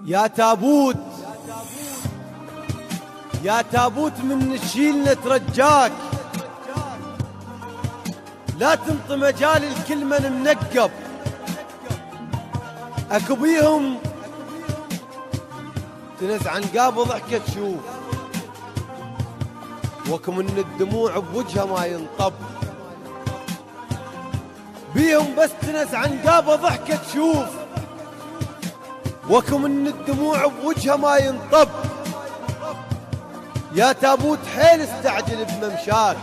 يا تابوت يا تابوت من نشيل نترجاك، لا تنطي مجال الكلمة المنقب. اكو بيهم تنز عنقاب ضحكة تشوف، وكم من الدموع بوجهها ما ينطب. بيهم بس تنز عنقاب ضحكة تشوف، وكم من الدموع بوجهها ما ينطب. يا تابوت حيل استعجل بممشاك،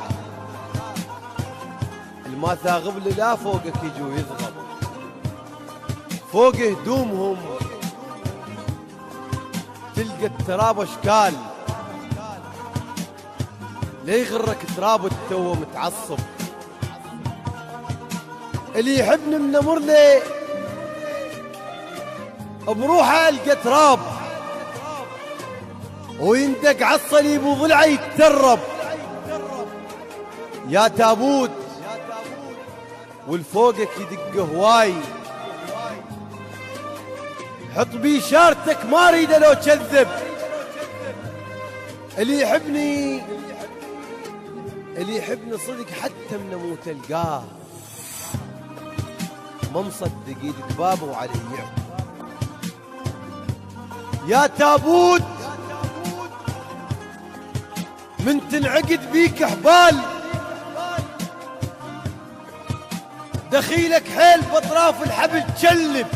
الما ثاغب لا فوقك يجي ويضغب. فوق هدومهم تلقى التراب اشكال، لا يغرك تراب التو متعصب. اللي يحبني من مرلي بروحه القى تراب، ويندق عالصليب وضلعه يترب. يا تابوت والفوقك يدق هواي، حط بي شارتك ما اريد لو كذب. اللي يحبني صدق حتى من اموت القاه، ما مصدق يدق بابه وعليه يعقب. يا تابوت من تنعقد بيك حبال، دخيلك حيل باطراف الحبل تشلب.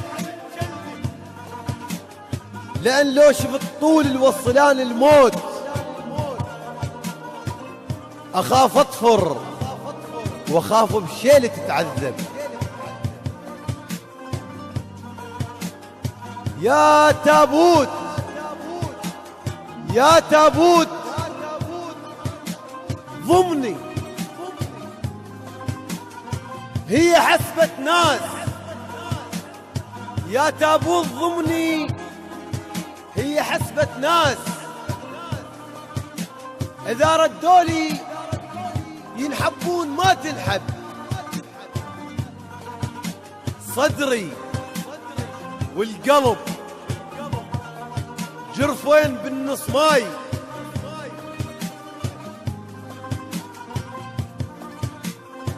لان لو شفت طول الوصلان الموت اخاف اطفر واخاف بشيل تتعذب. يا تابوت يا تابوت ضمني، هي حسبة ناس. يا تابوت ضمني، هي حسبة ناس. إذا ردولي ينحبون ما تنحب. صدري والقلب جرفين بالنص ماي،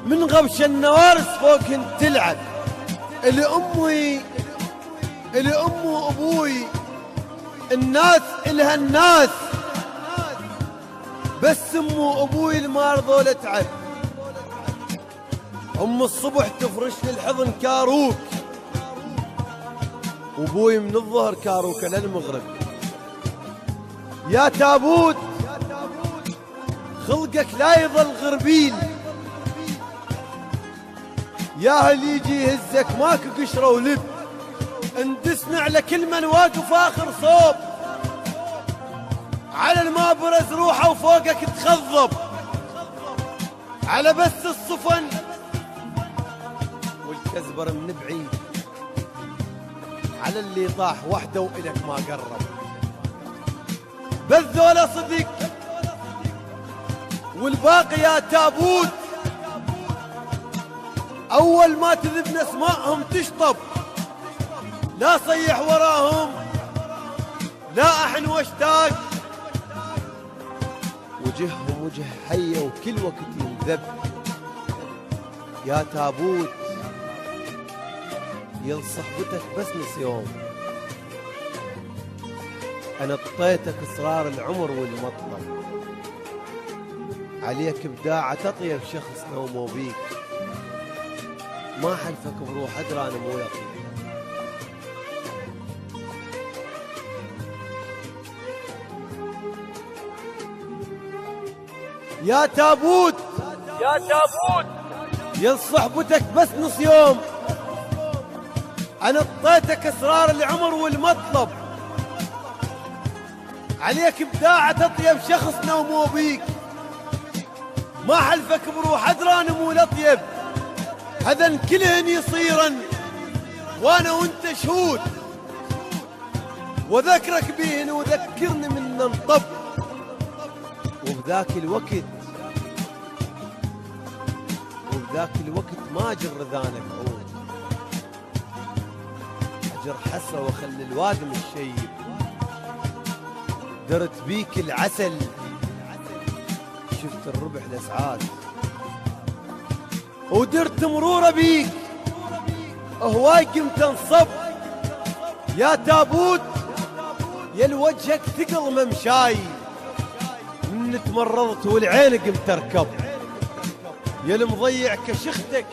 من غبش النوارس فوقهن تلعب. اللي امي وابوي الناس الها الناس، بس امي وابوي اللي ما رضوا لتعب. ام الصبح تفرش لي الحضن كاروك، وابوي من الظهر كاروك للمغرب. يا تابوت خلقك لا يظل غربيل، يا هل يجي يهزك ماكو قشره ولب. اندسنا على كل من واقف اخر صوب، على الما برز روحه وفوقك تخضب. على بس الصفن والكزبر من بعيد، على اللي طاح وحده وإلك ما قرب. بس ذولا صدق والباقي يا تابوت، أول ما تذبن أسمائهم تشطب. لا صيح وراهم لا أحن واشتاق، وجههم وجه حية وكل وقت ينذب. يا تابوت يل صحبتك بس نص يوم، أنا اطيتك أسرار العمر والمطلب. عليك بداعة تطيب شخص نومه بيك، ما حلفك بروح أدرى أنا مو يطيب. يا تابوت يا تابوت يل صحبتك بس نص يوم، أنا اطيتك أسرار العمر والمطلب. عليك بداعة تطيب شخص نومه بيك، ما حلفك بروح أدرى أنا مو لطيب. هذا كلهن يصيرن وانا وانت شهود، وذكرك بيهن وذكرني من ننطب. وبذاك الوقت ما اجر ذانك عود، اجر حسره واخلي الوادم الشيب. درت بيك العسل، شفت الربح الاسعاد، ودرت مرورة بيك هواي قمت انصب يا تابوت، يا الوجهك ثقل ممشاي من تمرضت والعين قمت اركب، يا المضيع كشختك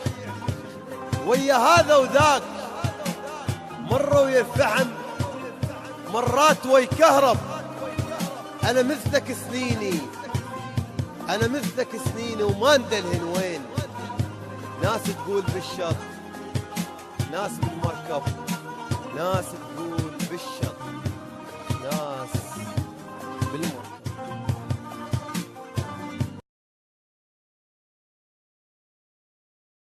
ويا هذا وذاك، مرة ويا الفحم مرات ويا كهرب، انا مثلك سنيني، انا مثلك سنيني وما ندلهن وين، ناس تقول بالشط، ناس بالمركب، ناس تقول بالشط، ناس